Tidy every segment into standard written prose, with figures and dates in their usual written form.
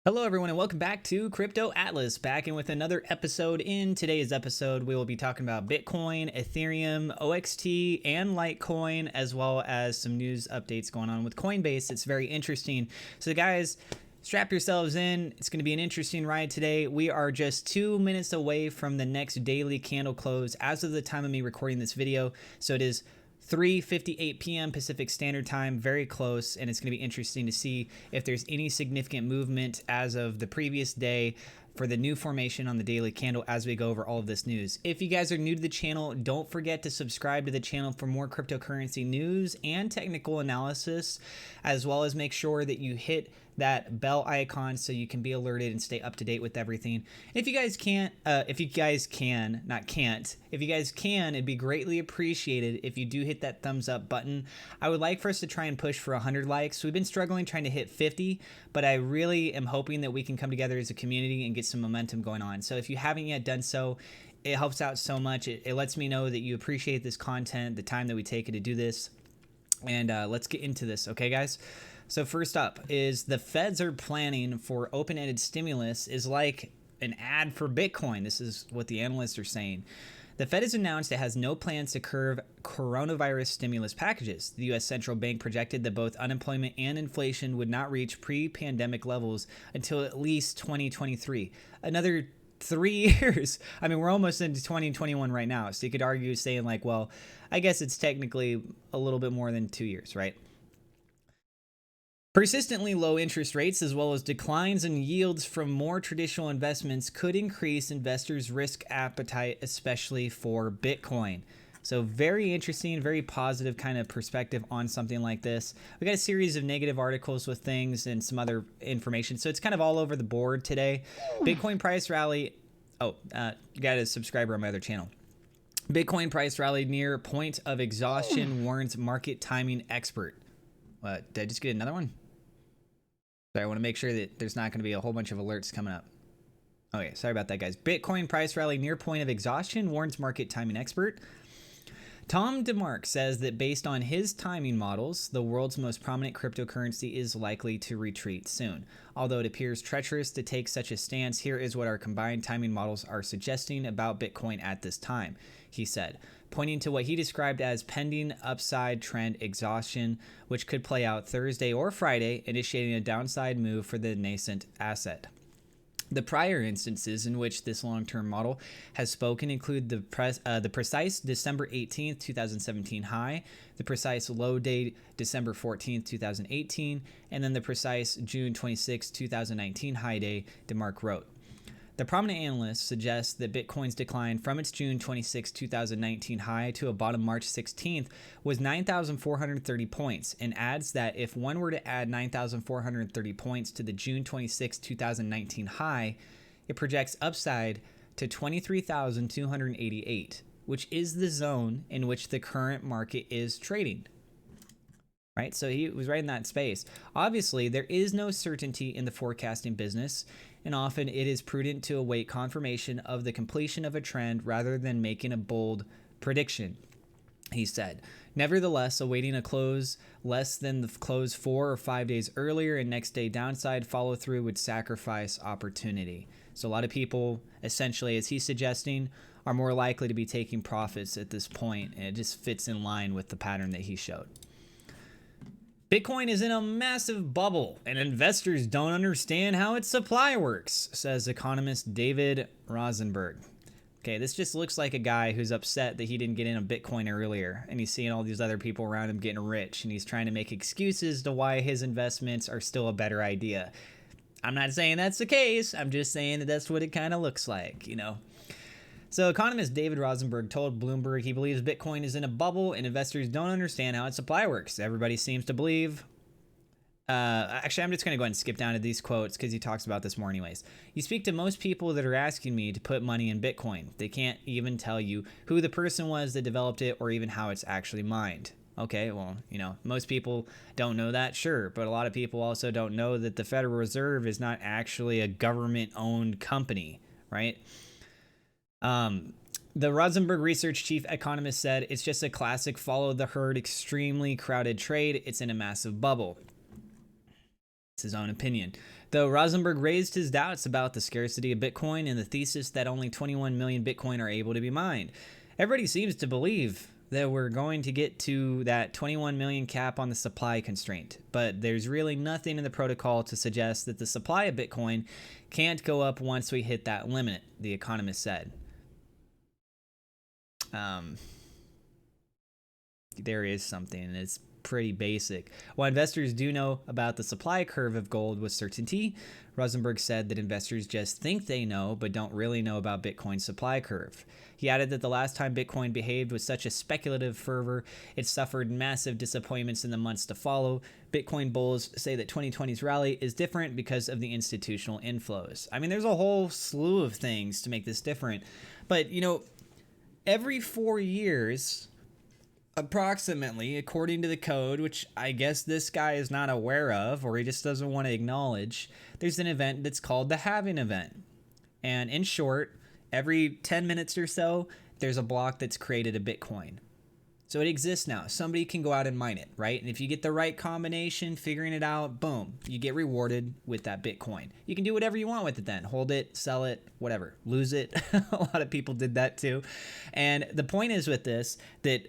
Hello, everyone, and welcome back to Crypto Atlas. Back in with another episode. In today's episode, we will be talking about Bitcoin, Ethereum, OXT, and Litecoin, as well as some news updates going on with Coinbase. It's very interesting. So, guys, strap yourselves in. It's going to be an interesting ride today. We are just 2 minutes away from the next daily candle close as of the time of me recording this video. So it is 3:58 p.m. Pacific Standard Time, very close, and it's going to be interesting to see if there's any significant movement as of the previous day for the new formation on the daily candle as we go over all of this news. If you guys are new to the channel, don't forget to subscribe to the channel for more cryptocurrency news and technical analysis, as well as make sure that you hit that bell icon so you can be alerted and stay up to date with everything. If you guys can, it'd be greatly appreciated if you do hit that thumbs up button. I would like for us to try and push for 100 likes. We've been struggling trying to hit 50, but I really am hoping that we can come together as a community and get some momentum going on. So if you haven't yet done so, it helps out so much. It lets me know that you appreciate this content, the time that we take to do this. And let's get into this, okay, guys? So first up is the feds are planning for open-ended stimulus is like an ad for Bitcoin. This is what the analysts are saying. The Fed has announced it has no plans to curb coronavirus stimulus packages. The U.S. Central Bank projected that both unemployment and inflation would not reach pre-pandemic levels until at least 2023. Another 3 years. I mean, we're almost into 2021 right now. So you could argue saying like, well, I guess it's technically a little bit more than 2 years, right? Persistently low interest rates, as well as declines in yields from more traditional investments, could increase investors' risk appetite, especially for Bitcoin. So very interesting, very positive kind of perspective on something like this. We got a series of negative articles with things and some other information. So it's kind of all over the board today. Bitcoin price rally. Oh, you got a subscriber on my other channel. Bitcoin price rally near point of exhaustion, warns market timing expert. What, did I just get another one? Sorry, I want to make sure that there's not going to be a whole bunch of alerts coming up. Okay, sorry about that, guys. Bitcoin price rally near point of exhaustion, warns market timing expert. Tom DeMark says that based on his timing models, the world's most prominent cryptocurrency is likely to retreat soon. Although it appears treacherous to take such a stance, here is what our combined timing models are suggesting about Bitcoin at this time, he said, pointing to what he described as pending upside trend exhaustion, which could play out Thursday or Friday, initiating a downside move for the nascent asset. The prior instances in which this long-term model has spoken include the precise December 18th, 2017 high, the precise low date December 14th, 2018, and then the precise June 26, 2019 high day, DeMark wrote. The prominent analyst suggests that Bitcoin's decline from its June 26, 2019 high to a bottom March 16th was 9,430 points, and adds that if one were to add 9,430 points to the June 26, 2019 high, it projects upside to 23,288, which is the zone in which the current market is trading. Right? So he was right in that space. Obviously, there is no certainty in the forecasting business, and often it is prudent to await confirmation of the completion of a trend rather than making a bold prediction, he said. Nevertheless, awaiting a close less than the close 4 or 5 days earlier and next day downside follow through would sacrifice opportunity. So a lot of people, essentially, as he's suggesting, are more likely to be taking profits at this point, and it just fits in line with the pattern that he showed. Bitcoin is in a massive bubble, and investors don't understand how its supply works, says economist David Rosenberg. Okay, this just looks like a guy who's upset that he didn't get in on Bitcoin earlier, and he's seeing all these other people around him getting rich, and he's trying to make excuses to why his investments are still a better idea. I'm not saying that's the case. I'm just saying that that's what it kind of looks like, you know. So economist David Rosenberg told Bloomberg he believes Bitcoin is in a bubble and investors don't understand how its supply works. Everybody seems to believe. Actually, I'm just going to go ahead and skip down to these quotes because he talks about this more anyways. You speak to most people that are asking me to put money in Bitcoin. They can't even tell you who the person was that developed it or even how it's actually mined. Okay, well, you know, most people don't know that, sure, but a lot of people also don't know that the Federal Reserve is not actually a government-owned company, right? The Rosenberg research chief economist said it's just a classic follow the herd, extremely crowded trade. It's in a massive bubble. It's his own opinion. Though Rosenberg raised his doubts about the scarcity of Bitcoin and the thesis that only 21 million Bitcoin are able to be mined. Everybody seems to believe that we're going to get to that 21 million cap on the supply constraint, but there's really nothing in the protocol to suggest that the supply of Bitcoin can't go up once we hit that limit, the economist said. There is something, and it's pretty basic. While investors do know about the supply curve of gold with certainty, Rosenberg said that investors just think they know, but don't really know about Bitcoin's supply curve. He added that the last time Bitcoin behaved with such a speculative fervor, it suffered massive disappointments in the months to follow. Bitcoin bulls say that 2020's rally is different because of the institutional inflows. I mean, there's a whole slew of things to make this different. But, every 4 years, approximately, according to the code, which I guess this guy is not aware of or he just doesn't want to acknowledge, there's an event that's called the halving event. And in short, every 10 minutes or so, there's a block that's created a Bitcoin. So it exists now. Somebody can go out and mine it, right? And if you get the right combination, figuring it out, boom, you get rewarded with that Bitcoin. You can do whatever you want with it then. Hold it, sell it, whatever. Lose it. A lot of people did that too. And the point is with this, that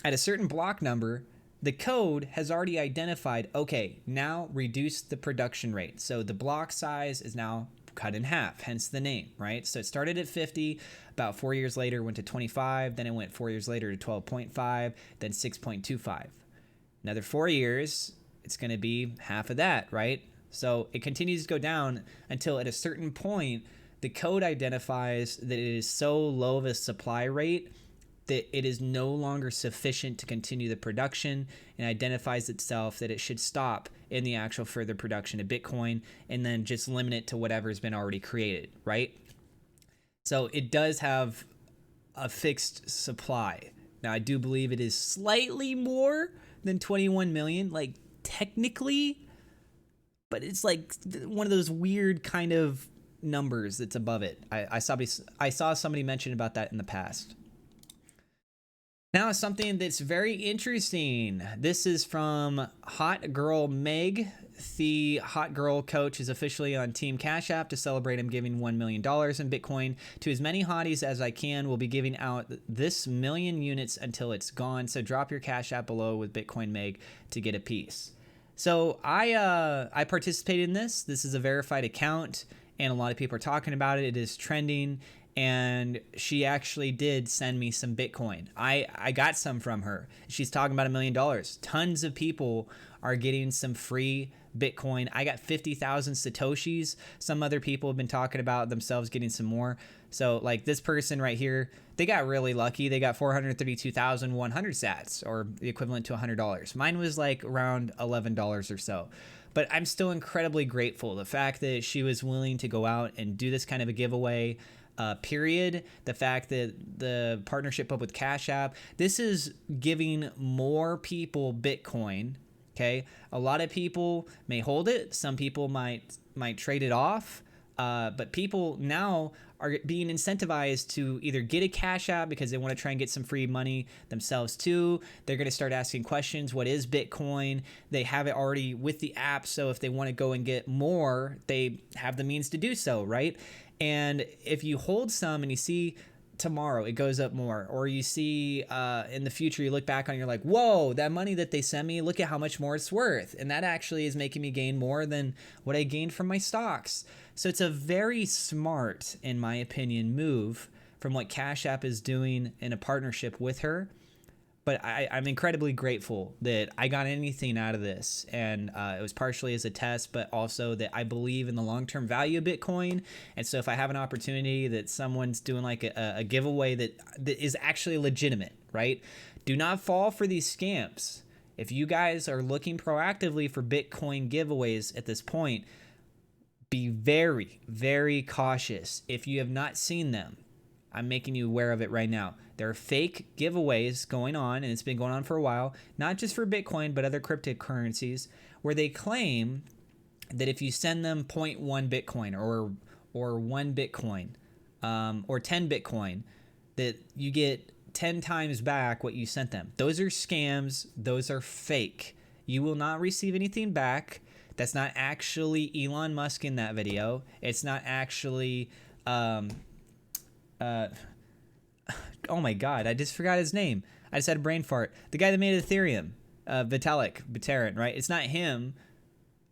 at a certain block number, the code has already identified, okay, now reduce the production rate. So the block size is now cut in half, hence the name, right? So it started at 50, about 4 years later went to 25, then it went 4 years later to 12.5, then 6.25. Another 4 years, it's going to be half of that, right? So it continues to go down until at a certain point, the code identifies that it is so low of a supply rate that it is no longer sufficient to continue the production, and identifies itself that it should stop in the actual further production of Bitcoin and then just limit it to whatever's been already created, right? So it does have a fixed supply. Now, I do believe it is slightly more than 21 million, like technically, but it's like one of those weird kind of numbers that's above it. I saw somebody mention about that in the past. Now, something that's very interesting. This is from Hot Girl Meg. The Hot Girl coach is officially on Team Cash App to celebrate him giving $1 million in Bitcoin to as many hotties as I can. We'll be giving out this million units until it's gone. So drop your Cash App below with Bitcoin Meg to get a piece. So I participated in this. This is a verified account, and a lot of people are talking about it. It is trending. And she actually did send me some Bitcoin. I got some from her. She's talking about $1 million. Tons of people are getting some free Bitcoin. I got 50,000 Satoshis. Some other people have been talking about themselves getting some more. So like this person right here, they got really lucky. They got 432,100 sats, or the equivalent to $100. Mine was like around $11 or so. But I'm still incredibly grateful. The fact that she was willing to go out and do this kind of a giveaway, period. The fact that the partnership up with Cash App, this is giving more people Bitcoin. Okay, a lot of people may hold it. Some people might trade it off. But people now are being incentivized to either get a Cash App because they want to try and get some free money themselves too. They're going to start asking questions. What is Bitcoin? They have it already with the app. So if they want to go and get more, they have the means to do so, right? And if you hold some and you see tomorrow it goes up more, or you see in the future you look back on it, you're like, whoa, that money that they sent me, look at how much more it's worth. And that actually is making me gain more than what I gained from my stocks. So it's a very smart, in my opinion, move from what Cash App is doing in a partnership with her. But I'm incredibly grateful that I got anything out of this. And it was partially as a test, but also that I believe in the long-term value of Bitcoin. And so if I have an opportunity that someone's doing like a giveaway that is actually legitimate, right? Do not fall for these scams. If you guys are looking proactively for Bitcoin giveaways at this point, be very, very cautious. If you have not seen them, I'm making you aware of it right now. There are fake giveaways going on, and it's been going on for a while, not just for Bitcoin, but other cryptocurrencies, where they claim that if you send them 0.1 Bitcoin or 1 Bitcoin or 10 Bitcoin, that you get 10 times back what you sent them. Those are scams. Those are fake. You will not receive anything back. That's not actually Elon Musk in that video. It's not actually oh my god, I just forgot his name. I just had a brain fart. The guy that made Ethereum, Vitalik Buterin, right? It's not him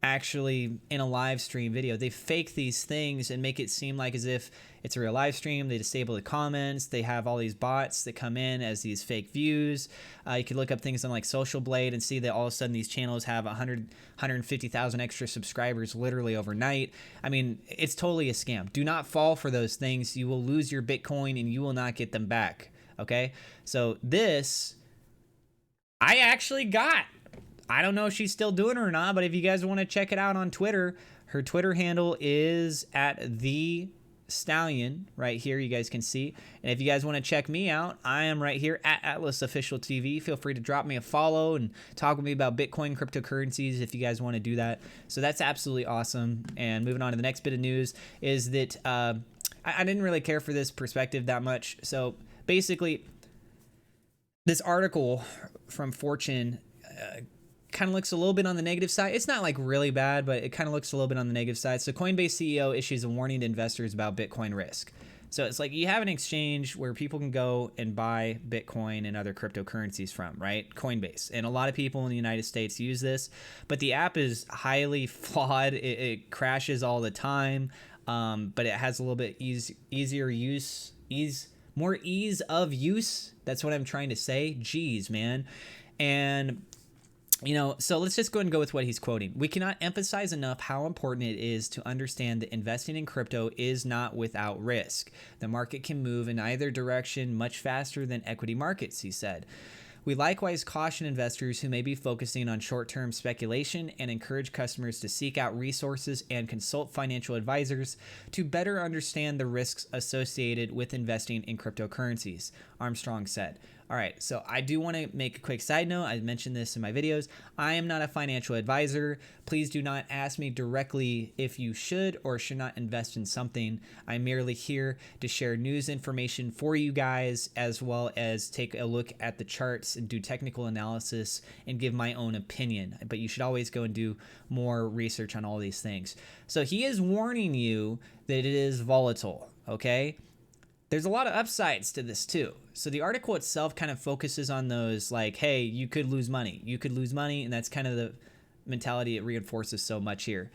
actually in a live stream video. They fake these things and make it seem like as if it's a real live stream. They disable the comments. They have all these bots that come in as these fake views. You could look up things on like Social Blade and see that all of a sudden these channels have 150,000 extra subscribers literally overnight. I mean, it's totally a scam. Do not fall for those things. You will lose your Bitcoin and you will not get them back. Okay? So this, I actually got. I don't know if she's still doing it or not, but if you guys want to check it out on Twitter, her Twitter handle is @TheStallion right here. You guys can see. And if you guys want to check me out, I am right here @AtlasOfficialTV. Feel free to drop me a follow and talk with me about Bitcoin, cryptocurrencies if you guys want to do that. So that's absolutely awesome. And moving on to the next bit of news is that I didn't really care for this perspective that much. So basically, this article from Fortune kind of looks a little bit on the negative side. It's not like really bad, but it kind of looks a little bit on the negative side. So Coinbase CEO issues a warning to investors about Bitcoin risk. So it's like you have an exchange where people can go and buy Bitcoin and other cryptocurrencies from, right? Coinbase. And a lot of people in the United States use this, but the app is highly flawed. It crashes all the time, but it has a little bit easier use, more ease of use. That's what I'm trying to say. Jeez, man. And you know, so let's just go ahead and go with what he's quoting. We cannot emphasize enough how important it is to understand that investing in crypto is not without risk. The market can move in either direction much faster than equity markets, he said. We likewise caution investors who may be focusing on short-term speculation and encourage customers to seek out resources and consult financial advisors to better understand the risks associated with investing in cryptocurrencies, Armstrong said. All right, so I do want to make a quick side note. I mentioned this in my videos. I am not a financial advisor. Please do not ask me directly if you should or should not invest in something. I'm merely here to share news information for you guys, as well as take a look at the charts and do technical analysis and give my own opinion. But you should always go and do more research on all these things. So he is warning you that it is volatile, okay? There's a lot of upsides to this too. So the article itself kind of focuses on those like, hey, you could lose money. You could lose money. And that's kind of the mentality it reinforces so much here.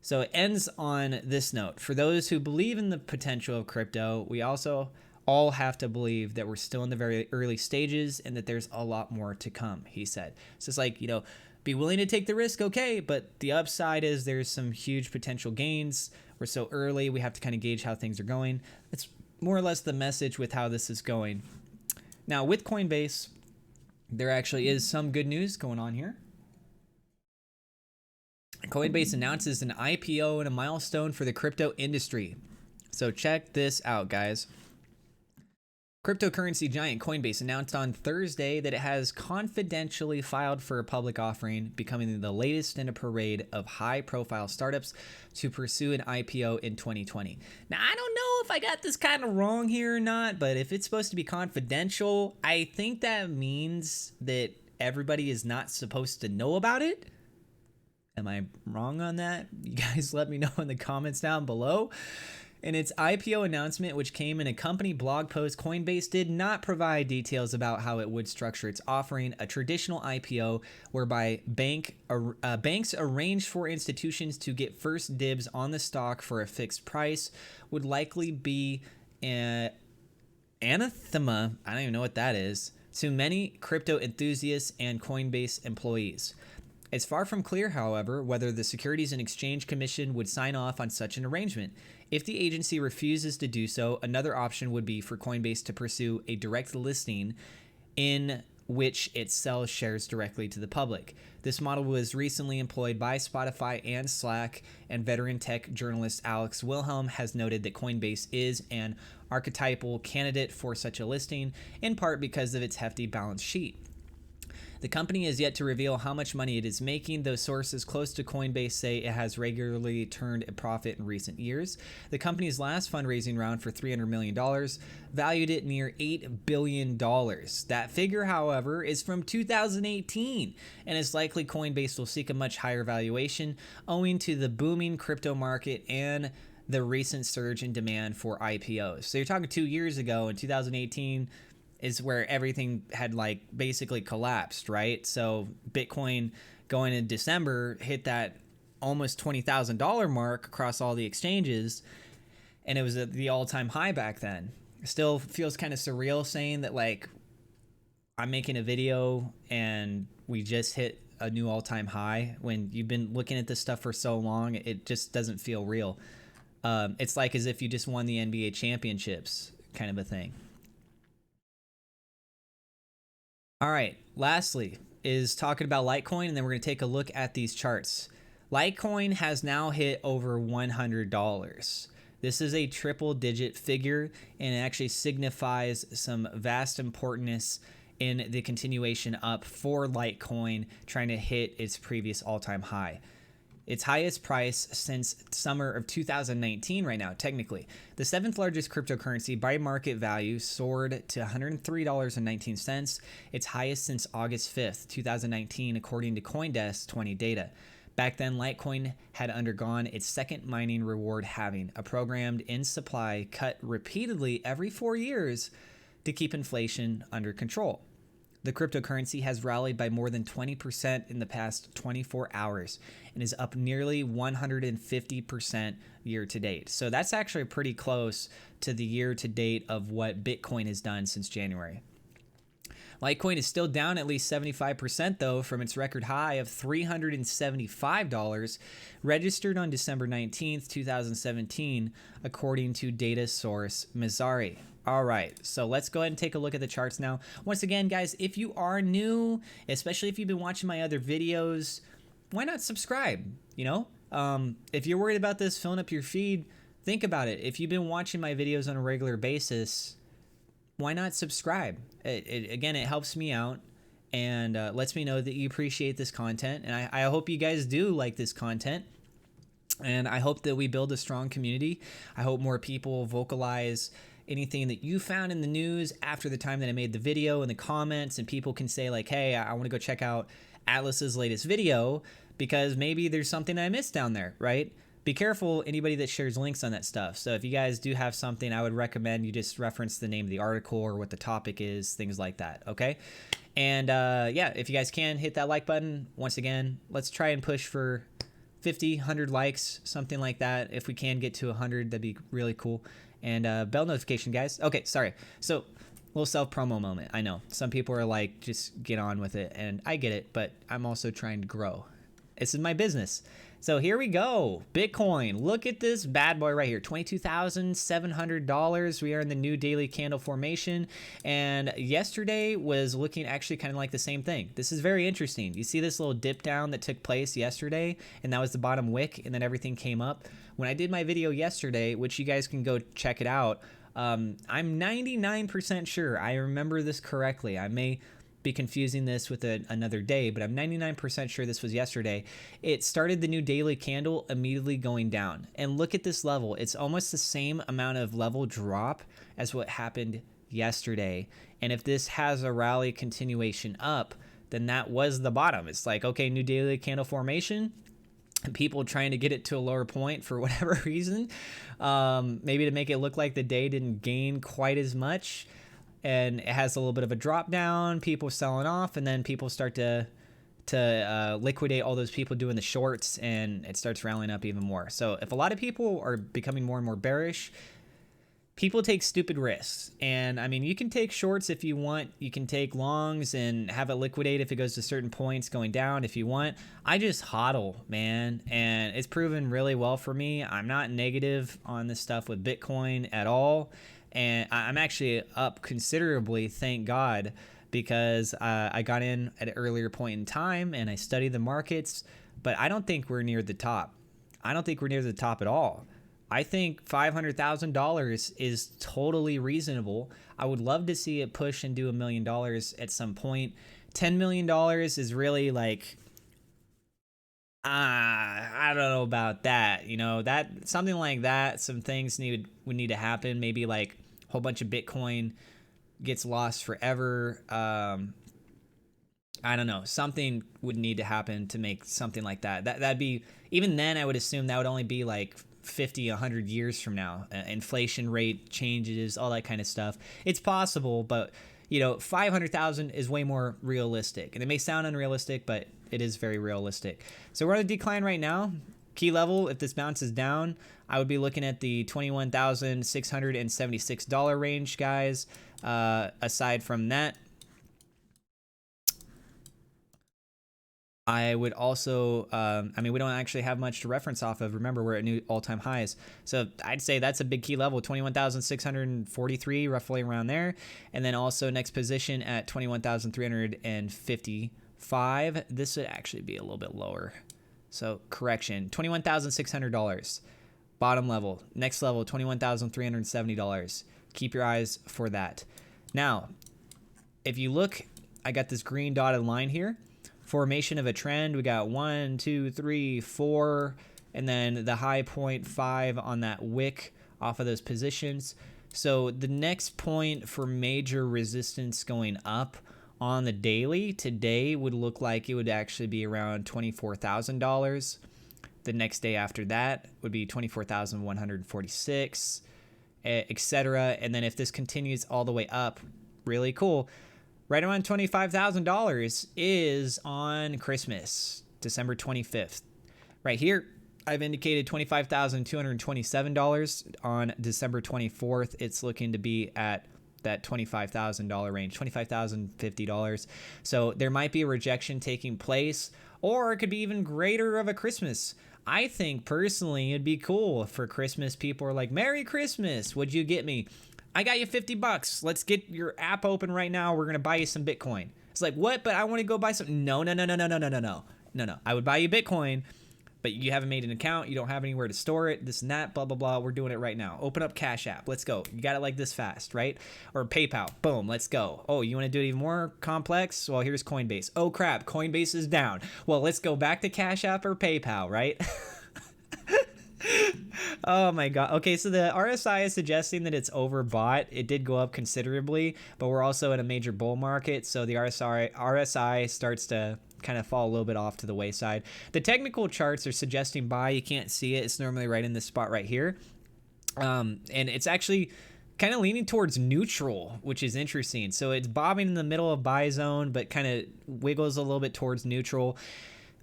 So it ends on this note. For those who believe in the potential of crypto, we also all have to believe that we're still in the very early stages and that there's a lot more to come, he said. So it's like, you know, be willing to take the risk, okay, but the upside is there's some huge potential gains. We're so early, we have to kind of gauge how things are going. It's more or less the message with how this is going. Now, with Coinbase, there actually is some good news going on here. Coinbase announces an IPO and a milestone for the crypto industry. So check this out, guys. Cryptocurrency giant Coinbase announced on Thursday that it has confidentially filed for a public offering, becoming the latest in a parade of high-profile startups to pursue an IPO in 2020. Now, I don't know if I got this kind of wrong here or not, but if it's supposed to be confidential, I think that means that everybody is not supposed to know about it. Am I wrong on that? You guys let me know in the comments down below. In its IPO announcement, which came in a company blog post, Coinbase did not provide details about how it would structure its offering. A traditional IPO whereby banks arrange for institutions to get first dibs on the stock for a fixed price would likely be anathema, I don't even know what that is, to many crypto enthusiasts and Coinbase employees. It's far from clear, however, whether the Securities and Exchange Commission would sign off on such an arrangement. If the agency refuses to do so, another option would be for Coinbase to pursue a direct listing in which it sells shares directly to the public. This model was recently employed by Spotify and Slack, and veteran tech journalist Alex Wilhelm has noted that Coinbase is an archetypal candidate for such a listing, in part because of its hefty balance sheet. The company has yet to reveal how much money it is making, though sources close to Coinbase say it has regularly turned a profit in recent years. The company's last fundraising round for $300 million valued it near $8 billion. That figure, however, is from 2018, and it's likely Coinbase will seek a much higher valuation owing to the booming crypto market and the recent surge in demand for IPOs. So you're talking 2 years ago in 2018 is where everything had like basically collapsed, right? So Bitcoin going in December hit that almost $20,000 mark across all the exchanges, and it was at the all-time high back then. Still feels kind of surreal saying that like I'm making a video and we just hit a new all-time high. When you've been looking at this stuff for so long, it just doesn't feel real. It's like as if you just won the NBA championships kind of a thing. All right, lastly is talking about Litecoin, and then we're going to take a look at these charts. Litecoin has now hit over $100. This is a triple digit figure, and it actually signifies some vast importance in the continuation up for Litecoin trying to hit its previous all-time high. Its highest price since summer of 2019 right now, technically. The seventh largest cryptocurrency by market value soared to $103.19, its highest since August 5th, 2019, according to CoinDesk 20 data. Back then, Litecoin had undergone its second mining reward halving, a programmed in supply cut repeatedly every 4 years to keep inflation under control. The cryptocurrency has rallied by more than 20% in the past 24 hours and is up nearly 150% year to date. So that's actually pretty close to the year to date of what Bitcoin has done since January. Litecoin is still down at least 75% though from its record high of $375 registered on December 19th, 2017, according to data source Messari. All right, so let's go ahead and take a look at the charts now. Once again, guys, if you are new, especially if you've been watching my other videos, why not subscribe? You know, if you're worried about this filling up your feed, think about it. If you've been watching my videos on a regular basis, why not subscribe? Again, it helps me out and lets me know that you appreciate this content. And I hope you guys do like this content. And I hope that we build a strong community. I hope more people vocalize anything that you found in the news after the time that I made the video in the comments, and people can say like, hey, I want to go check out Atlas's latest video because maybe there's something I missed down there, right? Be careful anybody that shares links on that stuff. So if you guys do have something, I would recommend you just reference the name of the article or what the topic is, things like that, okay? And yeah, if you guys can, hit that like button. Once again, let's try and push for 50, 100 likes, something like that. If we can get to 100, that'd be really cool. And bell notification, guys. Okay, sorry. So, little self-promo moment. I know. Some people are like, just get on with it. And I get it, but I'm also trying to grow. This is my business. So here we go. Bitcoin. Look at this bad boy right here. $22,700. We are in the new daily candle formation. And yesterday was looking actually kind of like the same thing. This is very interesting. You see this little dip down that took place yesterday, and that was the bottom wick, and then everything came up. When I did my video yesterday, which you guys can go check it out, I'm 99% sure I remember this correctly. I may be confusing this with another day, but I'm 99% sure this was yesterday. It started the new daily candle immediately going down. And look at this level. It's almost the same amount of level drop as what happened yesterday. And if this has a rally continuation up, then that was the bottom. It's like, okay, new daily candle formation. People trying to get it to a lower point for whatever reason. Maybe to make it look like the day didn't gain quite as much. And it has a little bit of a drop down, people selling off, and then people start to liquidate all those people doing the shorts, and it starts rallying up even more. So if a lot of people are becoming more and more bearish, people take stupid risks. And I mean, you can take shorts if you want, you can take longs and have it liquidate if it goes to certain points going down if you want. I just hodl, man, and it's proven really well for me. I'm not negative on this stuff with Bitcoin at all. And I'm actually up considerably, thank God, because I got in at an earlier point in time and I studied the markets, but I don't think we're near the top. I don't think we're near the top at all. I think $500,000 is totally reasonable. I would love to see it push and do $1 million at some point $10 million is really like, I don't know about that. You know, that something like that, some things would need to happen. Maybe like a whole bunch of Bitcoin gets lost forever. I don't know. Something would need to happen to make something like that. That'd be, even then I would assume that would only be like 50, 100 years from now. Inflation rate changes, all that kind of stuff. It's possible, but you know, 500,000 is way more realistic. And it may sound unrealistic, but it is very realistic. So we're on a decline right now. Key level, if this bounces down, I would be looking at the $21,676 range, guys. Aside from that, I would also, I mean, we don't actually have much to reference off of. Remember, we're at new all-time highs. So I'd say that's a big key level, 21,643, roughly around there. And then also next position at 21,355. This would actually be a little bit lower. So correction, $21,600. Bottom level. Next level, $21,370. Keep your eyes for that. Now, if you look, I got this green dotted line here. Formation of a trend, we got 1, 2, 3, 4, and then the high point 5 on that wick off of those positions. So the next point for major resistance going up on the daily today would look like it would actually be around $24,000. The next day after that would be 24,146, etc. And then if this continues all the way up, really cool. Right around $25,000 is on Christmas, December 25th. Right here, I've indicated $25,227 on December 24th. It's looking to be at that $25,000 range, $25,050. So there might be a rejection taking place, or it could be even greater of a Christmas. I think personally it'd be cool for Christmas. People are like, Merry Christmas, what'd you get me? I got you $50. Let's get your app open right now. We're going to buy you some Bitcoin. It's like, what? But I want to go buy some. No. I would buy you Bitcoin, but you haven't made an account. You don't have anywhere to store it, this and that, blah, blah, blah. We're doing it right now. Open up Cash App. Let's go. You got it like this fast, right? Or PayPal. Boom. Let's go. Oh, you want to do it even more complex? Well, here's Coinbase. Oh, crap. Coinbase is down. Well, let's go back to Cash App or PayPal, right? Oh my god. Okay, so the RSI is suggesting that it's overbought. It did go up considerably, but we're also in a major bull market, so the RSI starts to kind of fall a little bit off to the wayside. The technical charts are suggesting buy. You can't see it. It's normally right in this spot right here. And it's actually kind of leaning towards neutral, which is interesting. So it's bobbing in the middle of buy zone, but kind of wiggles a little bit towards neutral.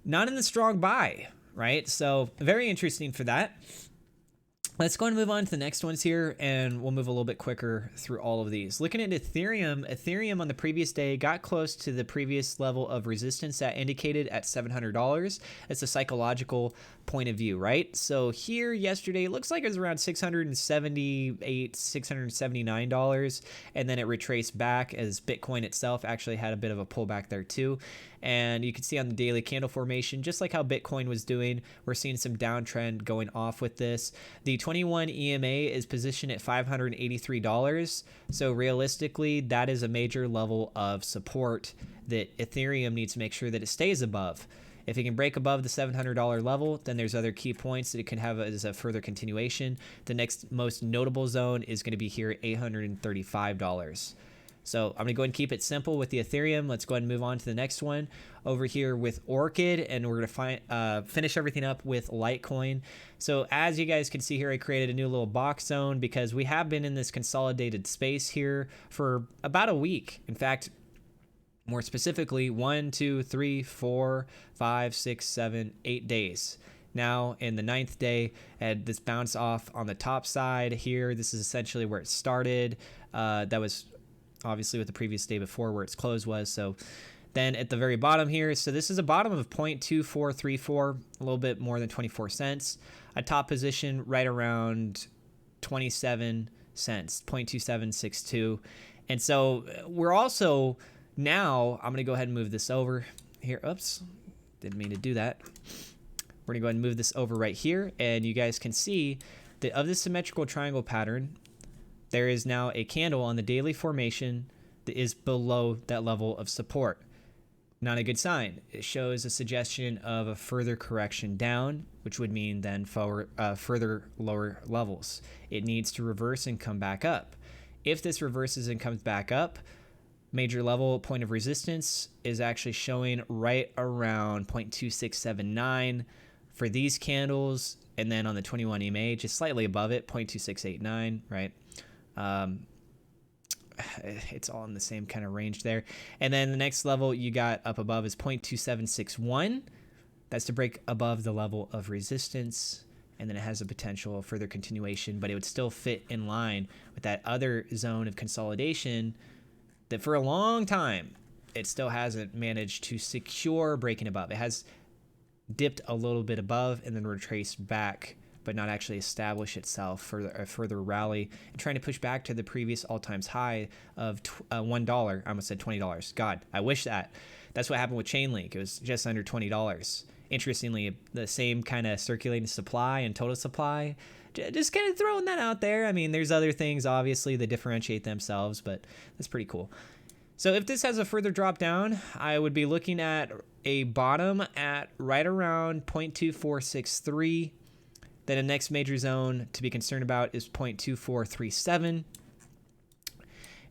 Not in the strong buy, right? So very interesting for that. Let's go and move on to the next ones here, and we'll move a little bit quicker through all of these. Looking at Ethereum on the previous day got close to the previous level of resistance that indicated at $700. It's a psychological point of view, right? So here yesterday, it looks like it was around $678, $679, and then it retraced back as Bitcoin itself actually had a bit of a pullback there too. And you can see on the daily candle formation, just like how Bitcoin was doing, we're seeing some downtrend going off with this. The 21 EMA is positioned at $583. So realistically, that is a major level of support that Ethereum needs to make sure that it stays above. If it can break above the $700 level, then there's other key points that it can have as a further continuation. The next most notable zone is going to be here at $835. So I'm going to go ahead and keep it simple with the Ethereum. Let's go ahead and move on to the next one over here with Orchid, and we're going to finish everything up with Litecoin. So as you guys can see here, I created a new little box zone because we have been in this consolidated space here for about a week. In fact, more specifically, 1, 2, 3, 4, 5, 6, 7, 8 days. Now in the 9th day, and this bounce off on the top side here. This is essentially where it started. That was obviously with the previous day before where its close was. So then at the very bottom here, so this is a bottom of 0.2434, a little bit more than 24 cents. A top position right around 27 cents, 0.2762. And so we're also now, I'm going to go ahead and move this over here. Oops, didn't mean to do that. We're going to go ahead and move this over right here. And you guys can see that of the symmetrical triangle pattern, there is now a candle on the daily formation that is below that level of support. Not a good sign. It shows a suggestion of a further correction down, which would mean then further lower levels. It needs to reverse and come back up. If this reverses and comes back up, major level point of resistance is actually showing right around 0.2679 for these candles, and then on the 21 EMA, just slightly above it, 0.2689, right? It's all in the same kind of range there. And then the next level you got up above is 0.2761. That's to break above the level of resistance. And then it has a potential further continuation, but it would still fit in line with that other zone of consolidation that for a long time, it still hasn't managed to secure breaking above. It has dipped a little bit above and then retraced back, but not actually establish itself for a further rally and trying to push back to the previous all-time high of $1. I almost said $20. God, I wish that. That's what happened with Chainlink. It was just under $20. Interestingly, the same kind of circulating supply and total supply. Just kind of throwing that out there. I mean, there's other things, obviously, that differentiate themselves, but that's pretty cool. So if this has a further drop down, I would be looking at a bottom at right around 0.2463. Then the next major zone to be concerned about is 0.2437.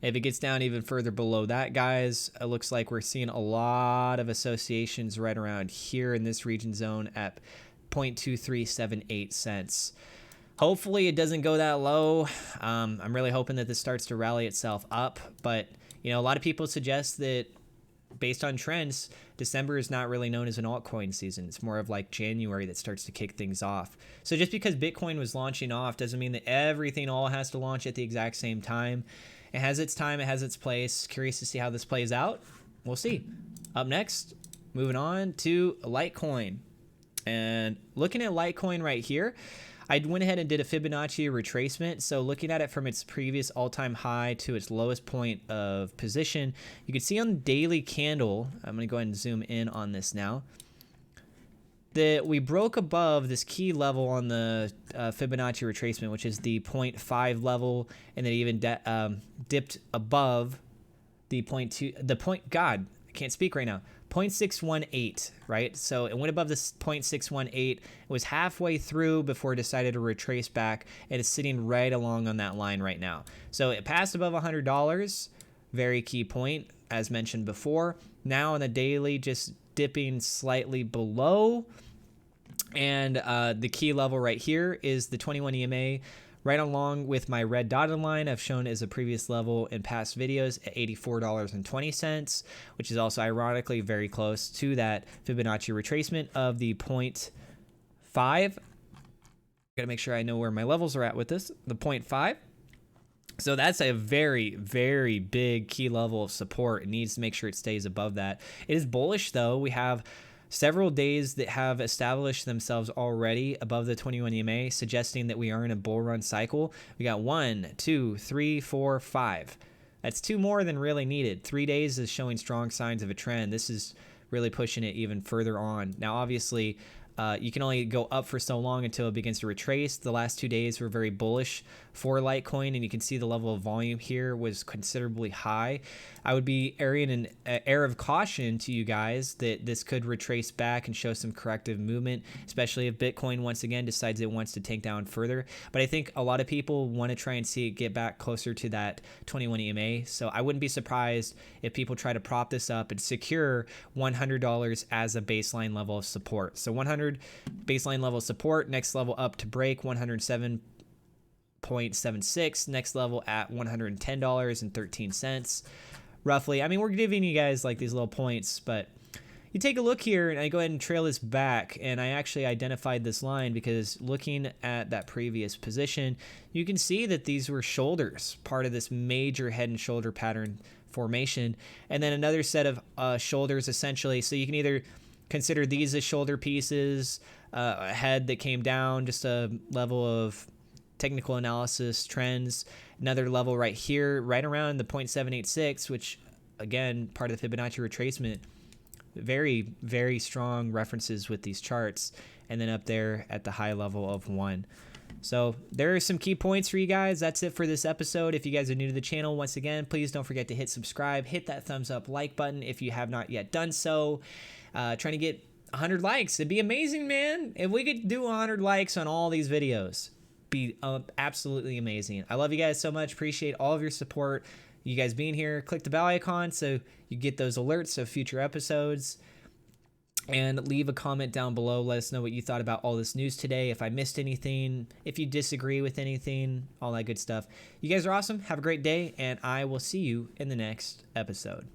If it gets down even further below that, guys, it looks like we're seeing a lot of associations right around here in this region zone at 0.2378 cents. Hopefully it doesn't go that low. I'm really hoping that this starts to rally itself up. But, you know, a lot of people suggest that based on trends, December is not really known as an altcoin season. It's more of like January that starts to kick things off. So just because Bitcoin was launching off doesn't mean that everything all has to launch at the exact same time. It has its time. It has its place. Curious to see how this plays out. We'll see. Up next, moving on to Litecoin. And looking at Litecoin right here, I went ahead and did a Fibonacci retracement. So looking at it from its previous all-time high to its lowest point of position, you can see on the daily candle, I'm going to go ahead and zoom in on this now, that we broke above this key level on the Fibonacci retracement, which is the 0.5 level, and then even dipped above the 0.2, God, I can't speak right now, 0.618, right? So it went above this 0.618. It was halfway through before it decided to retrace back, and it's sitting right along on that line right now. So it passed above $100, very key point, as mentioned before. Now on the daily, just dipping slightly below, and the key level right here is the 21 EMA, right along with my red dotted line I've shown as a previous level in past videos at $84.20, which is also ironically very close to that Fibonacci retracement of the 0.5. Gotta make sure I know where my levels are at with this, the 0.5. So that's a very, very big key level of support. It needs to make sure it stays above that. It is bullish though. We have several days that have established themselves already above the 21 EMA, suggesting that we are in a bull run cycle. We got 1, 2, 3, 4, 5. That's 2 more than really needed. 3 days is showing strong signs of a trend. This is really pushing it even further on. Now, obviously, you can only go up for so long until it begins to retrace. The last 2 days were very bullish for Litecoin, and you can see the level of volume here was considerably high. I would be airing an air of caution to you guys that this could retrace back and show some corrective movement, especially if Bitcoin once again decides it wants to take down further. But I think a lot of people want to try and see it get back closer to that 21 EMA. So I wouldn't be surprised if people try to prop this up and secure $100 as a baseline level of support. So 100 baseline level support, next level up to break 107.76, next level at $110.13 roughly. I mean, we're giving you guys like these little points, but you take a look here and I go ahead and trail this back, and I actually identified this line because looking at that previous position, you can see that these were shoulders, part of this major head and shoulder pattern formation, and then another set of shoulders essentially. So you can either consider these as shoulder pieces, a head that came down, just a level of technical analysis trends, another level right here, right around the 0.786, which again, part of the Fibonacci retracement. Very, very strong references with these charts. And then up there at the high level of 1. So there are some key points for you guys. That's it for this episode. If you guys are new to the channel, once again, please don't forget to hit subscribe, hit that thumbs up like button if you have not yet done so. Trying to get 100 likes. It'd be amazing, man. If we could do 100 likes on all these videos, be absolutely amazing. I love you guys so much. Appreciate all of your support. You guys being here. Click the bell icon so you get those alerts of future episodes. And leave a comment down below. Let us know what you thought about all this news today. If I missed anything, if you disagree with anything, all that good stuff. You guys are awesome. Have a great day, and I will see you in the next episode.